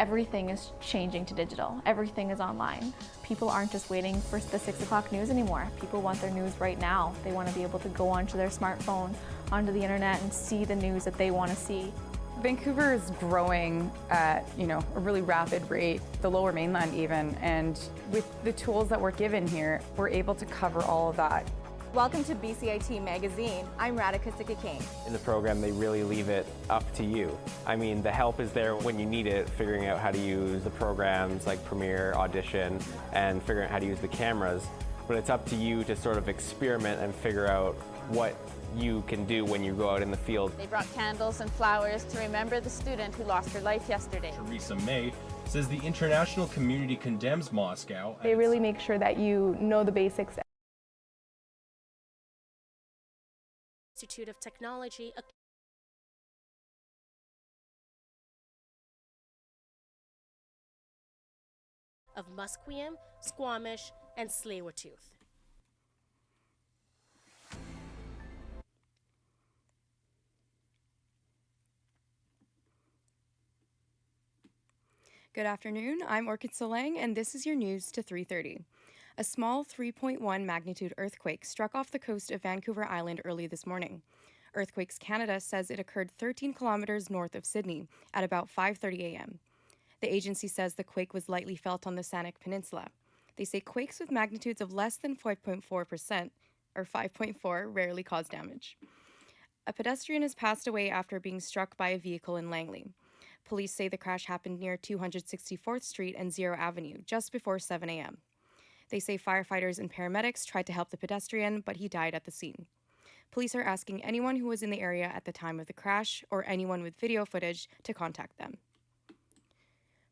Everything is changing to digital. Everything is online. People aren't just waiting for the 6 o'clock news anymore. People want their news right now. They want to be able to go onto their smartphone, onto the internet, and see the news that they want to see. Vancouver is growing at, a really rapid rate, the Lower Mainland even, and with the tools that we're given here, we're able to cover all of that. Welcome to BCIT Magazine. I'm Radhika Sikakane. In the program, they really leave it up to you. I mean, the help is there when you need it, figuring out how to use the programs like Premiere, Audition, and figuring out how to use the cameras. But it's up to you to sort of experiment and figure out what you can do when you go out in the field. They brought candles and flowers to remember the student who lost her life yesterday. Teresa May says the international community condemns Moscow. They really make sure that you know the basics. Institute of Technology of Musqueam, Squamish, and Tsleil-Waututh. Good afternoon, I'm Orchid Solang, and this is your news to 3:30. A small 3.1 magnitude earthquake struck off the coast of Vancouver Island early this morning. Earthquakes Canada says it occurred 13 kilometers north of Sydney at about 5:30 a.m. The agency says the quake was lightly felt on the Sanic Peninsula. They say quakes with magnitudes of less than 5.4% or 5.4 rarely cause damage. A pedestrian has passed away after being struck by a vehicle in Langley. Police say the crash happened near 264th Street and Zero Avenue just before 7 a.m. They say firefighters and paramedics tried to help the pedestrian, but he died at the scene. Police are asking anyone who was in the area at the time of the crash or anyone with video footage to contact them.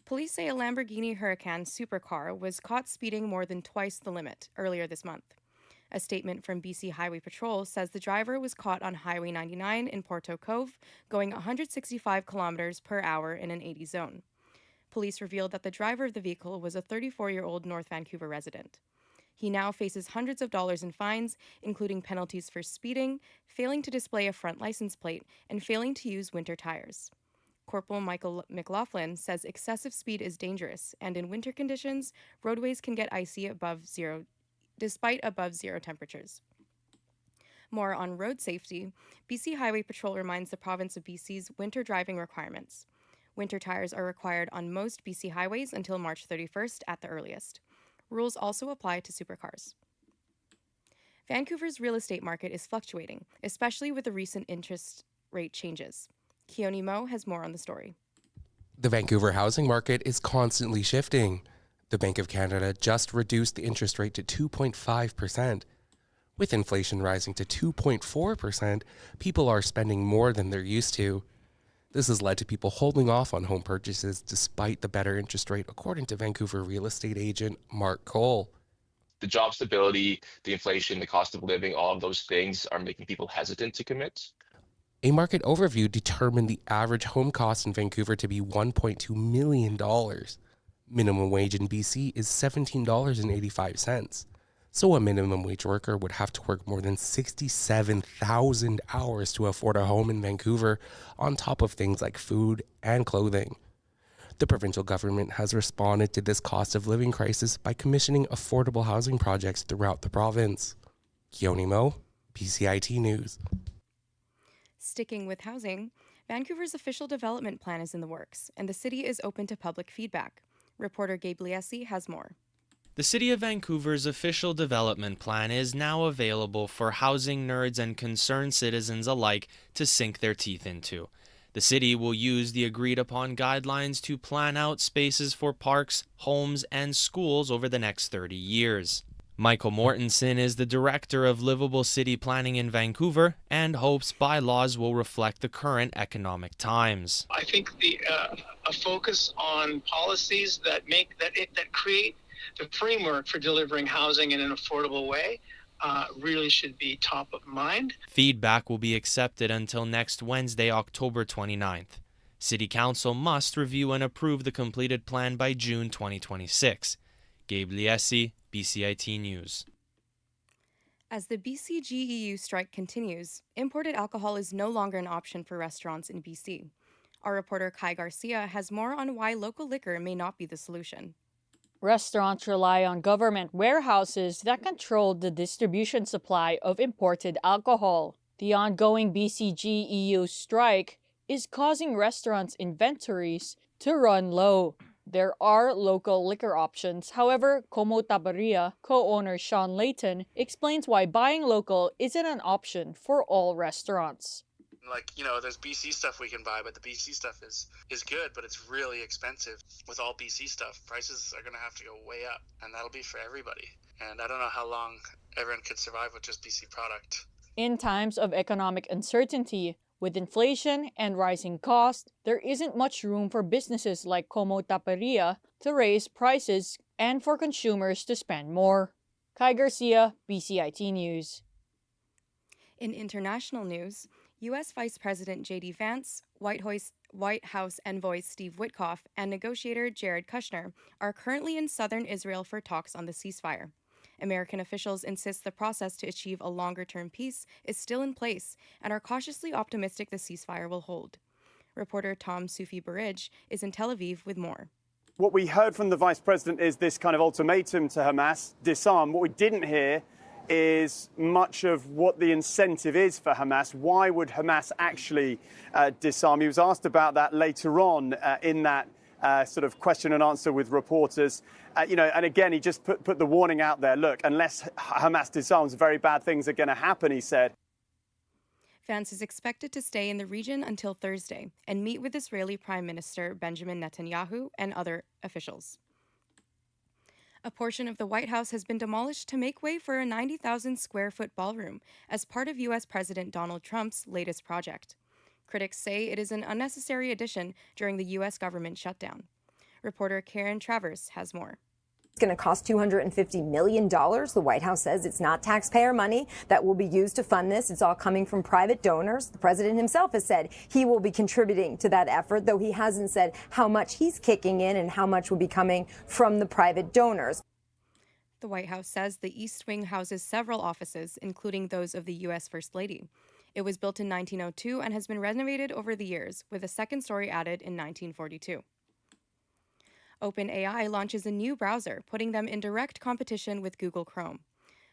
Police say a Lamborghini Huracan supercar was caught speeding more than twice the limit earlier this month. A statement from BC Highway Patrol says the driver was caught on Highway 99 in Porto Cove, going 165 kilometers per hour in an 80 zone. Police revealed that the driver of the vehicle was a 34-year-old North Vancouver resident. He now faces hundreds of dollars in fines, including penalties for speeding, failing to display a front license plate, and failing to use winter tires. Corporal Michael McLaughlin says excessive speed is dangerous, and in winter conditions, roadways can get icy despite above zero temperatures. More on road safety, BC Highway Patrol reminds the province of BC's winter driving requirements. Winter tires are required on most BC highways until March 31st at the earliest. Rules also apply to supercars. Vancouver's real estate market is fluctuating, especially with the recent interest rate changes. Keone Mo has more on the story. The Vancouver housing market is constantly shifting. The Bank of Canada just reduced the interest rate to 2.5%. With inflation rising to 2.4%, people are spending more than they're used to. This has led to people holding off on home purchases despite the better interest rate, according to Vancouver real estate agent Mark Cole. The job stability, the inflation, the cost of living, all of those things are making people hesitant to commit. A market overview determined the average home cost in Vancouver to be $1.2 million. Minimum wage in BC is $17.85. So a minimum wage worker would have to work more than 67,000 hours to afford a home in Vancouver, on top of things like food and clothing. The provincial government has responded to this cost of living crisis by commissioning affordable housing projects throughout the province. Keone Mo, BCIT News. Sticking with housing, Vancouver's official development plan is in the works, and the city is open to public feedback. Reporter Gabe Liesi has more. The City of Vancouver's official development plan is now available for housing nerds and concerned citizens alike to sink their teeth into. The city will use the agreed-upon guidelines to plan out spaces for parks, homes, and schools over the next 30 years. Michael Mortensen is the director of Livable City Planning in Vancouver and hopes bylaws will reflect the current economic times. I think a focus on policies that create the framework for delivering housing in an affordable way really should be top of mind. Feedback will be accepted until next Wednesday, October 29th. City Council must review and approve the completed plan by June 2026. Gabe Liesi, BCIT News. As the BCGEU strike continues, imported alcohol is no longer an option for restaurants in BC. Our reporter Kai Garcia has more on why local liquor may not be the solution. Restaurants rely on government warehouses that control the distribution supply of imported alcohol. The ongoing BCG EU strike is causing restaurants' inventories to run low. There are local liquor options. However, Como Taparia co-owner Sean Layton explains why buying local isn't an option for all restaurants. Like, you know, there's BC stuff we can buy, but the BC stuff is good, but it's really expensive. With all BC stuff, prices are going to have to go way up, and that'll be for everybody. And I don't know how long everyone could survive with just BC product. In times of economic uncertainty, with inflation and rising costs, there isn't much room for businesses like Como Taparia to raise prices and for consumers to spend more. Kai Garcia, BCIT News. In international news, U.S. Vice President J.D. Vance, White House envoy Steve Witkoff, and negotiator Jared Kushner are currently in southern Israel for talks on the ceasefire. American officials insist the process to achieve a longer-term peace is still in place and are cautiously optimistic the ceasefire will hold. Reporter Tom Sufi-Burridge is in Tel Aviv with more. What we heard from the Vice President is this kind of ultimatum to Hamas, disarm. What we didn't hear is much of what the incentive is for Hamas. Why would Hamas actually disarm? He was asked about that later on in that sort of question and answer with reporters. And again, he just put the warning out there. Look, unless Hamas disarms, very bad things are going to happen, he said. Vance is expected to stay in the region until Thursday and meet with Israeli Prime Minister Benjamin Netanyahu and other officials. A portion of the White House has been demolished to make way for a 90,000 square foot ballroom as part of U.S. President Donald Trump's latest project. Critics say it is an unnecessary addition during the U.S. government shutdown. Reporter Karen Travers has more. It's going to cost $250 million. The White House says it's not taxpayer money that will be used to fund this. It's all coming from private donors. The president himself has said he will be contributing to that effort, though he hasn't said how much he's kicking in and how much will be coming from the private donors. The White House says the East Wing houses several offices, including those of the U.S. First Lady. It was built in 1902 and has been renovated over the years, with a second story added in 1942. OpenAI launches a new browser, putting them in direct competition with Google Chrome.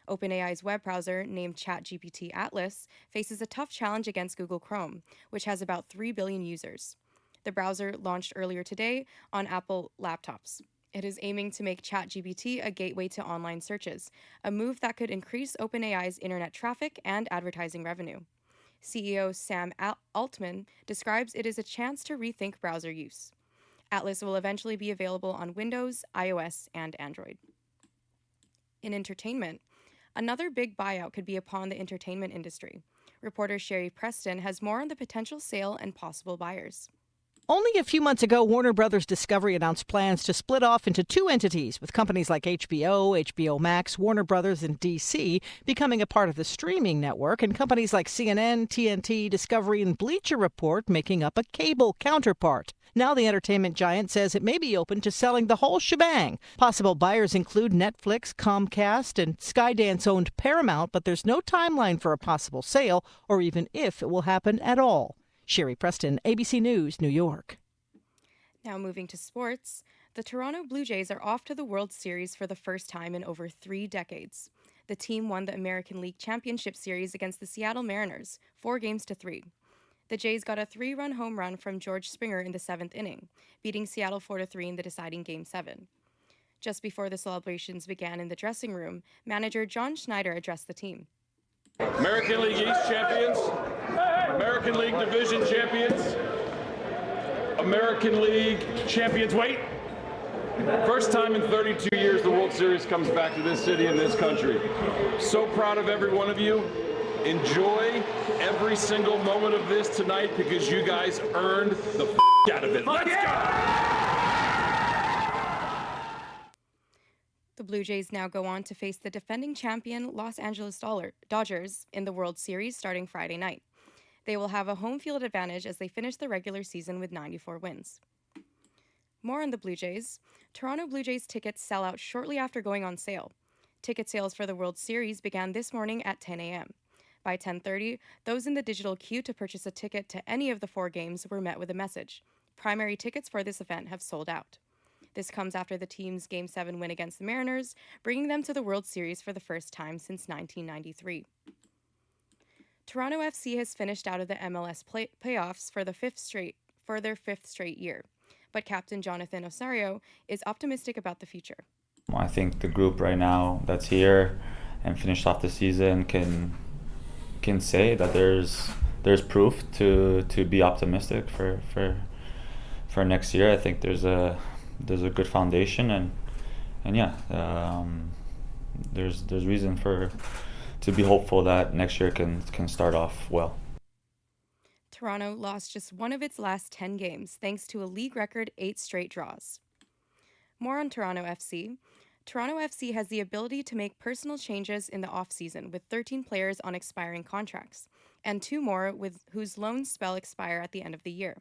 OpenAI's web browser, named ChatGPT Atlas, faces a tough challenge against Google Chrome, which has about 3 billion users. The browser launched earlier today on Apple laptops. It is aiming to make ChatGPT a gateway to online searches, a move that could increase OpenAI's internet traffic and advertising revenue. CEO Sam Altman describes it as a chance to rethink browser use. Atlas will eventually be available on Windows, iOS, and Android. In entertainment, another big buyout could be upon the entertainment industry. Reporter Sherry Preston has more on the potential sale and possible buyers. Only a few months ago, Warner Brothers Discovery announced plans to split off into two entities, with companies like HBO, HBO Max, Warner Brothers, and DC becoming a part of the streaming network, and companies like CNN, TNT, Discovery, and Bleacher Report making up a cable counterpart. Now the entertainment giant says it may be open to selling the whole shebang. Possible buyers include Netflix, Comcast, and Skydance-owned Paramount, but there's no timeline for a possible sale or even if it will happen at all. Sherry Preston, ABC News, New York. Now moving to sports, the Toronto Blue Jays are off to the World Series for the first time in over 3 decades. The team won the American League Championship Series against the Seattle Mariners, 4-3. The Jays got a 3-run home run from George Springer in the 7th inning, beating Seattle 4-3 in the deciding Game 7. Just before the celebrations began in the dressing room, manager John Schneider addressed the team. American League East champions, American League Division champions, American League champions. Wait! First time in 32 years the World Series comes back to this city and this country. So proud of every one of you. Enjoy every single moment of this tonight because you guys earned the out of it. Let's go! The Blue Jays now go on to face the defending champion Los Angeles Dodgers in the World Series starting Friday night. They will have a home field advantage as they finish the regular season with 94 wins. More on the Blue Jays. Toronto Blue Jays tickets sell out shortly after going on sale. Ticket sales for the World Series began this morning at 10 a.m. By 10:30, those in the digital queue to purchase a ticket to any of the 4 games were met with a message. Primary tickets for this event have sold out. This comes after the team's Game 7 win against the Mariners, bringing them to the World Series for the first time since 1993. Toronto FC has finished out of the MLS playoffs for their fifth straight year, but captain Jonathan Osorio is optimistic about the future. I think the group right now that's here and finished off the season can say that there's proof to be optimistic for next year. I think there's a good foundation and there's reason to be hopeful that next year can start off well. Toronto lost just one of its last 10 games thanks to a league record 8 straight draws. More on Toronto FC. Toronto FC has the ability to make personal changes in the offseason with 13 players on expiring contracts and 2 more with whose loan spell expire at the end of the year.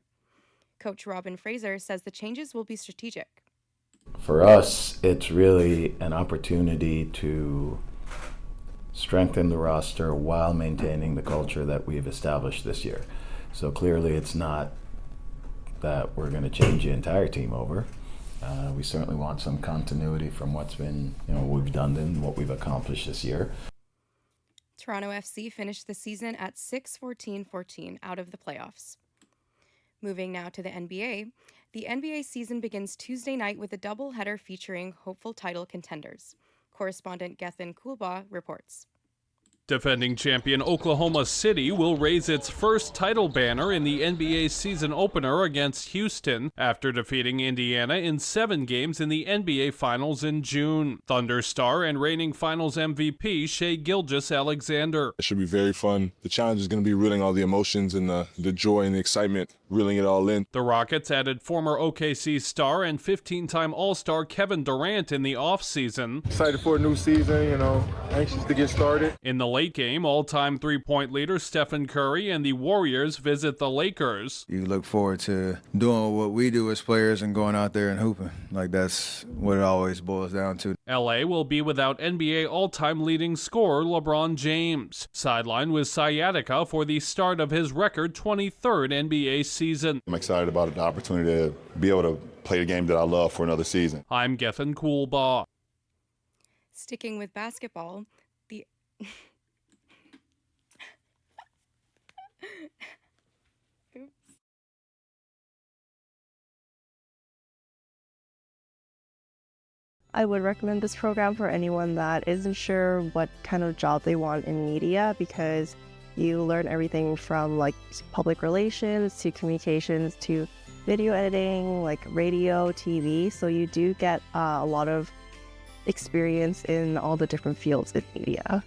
Coach Robin Fraser says the changes will be strategic. For us, it's really an opportunity to strengthen the roster while maintaining the culture that we've established this year. So clearly it's not that we're going to change the entire team over. We certainly want some continuity from what's been, what we've done and what we've accomplished this year. Toronto FC finished the season at 6-14-14 out of the playoffs. Moving now to the NBA season begins Tuesday night with a doubleheader featuring hopeful title contenders. Correspondent Gethin Kulba reports. Defending champion Oklahoma City will raise its first title banner in the NBA season opener against Houston after defeating Indiana in 7 games in the NBA Finals in June. Thunder star and reigning Finals MVP Shai Gilgeous-Alexander. It should be very fun. The challenge is going to be reeling all the emotions and the joy and the excitement, reeling it all in. The Rockets added former OKC star and 15-time All-Star Kevin Durant in the offseason. Excited for a new season, anxious to get started. In the late game, all-time three-point leader Stephen Curry and the Warriors visit the Lakers. You look forward to doing what we do as players and going out there and hooping. That's what it always boils down to. LA will be without NBA all-time leading scorer LeBron James, sidelined with sciatica for the start of his record 23rd NBA season. I'm excited about the opportunity to be able to play the game that I love for another season. I'm Gethin Kulba. Sticking with basketball, the I would recommend this program for anyone that isn't sure what kind of job they want in media, because you learn everything from public relations to communications to video editing, radio, TV. So you do get a lot of experience in all the different fields in media.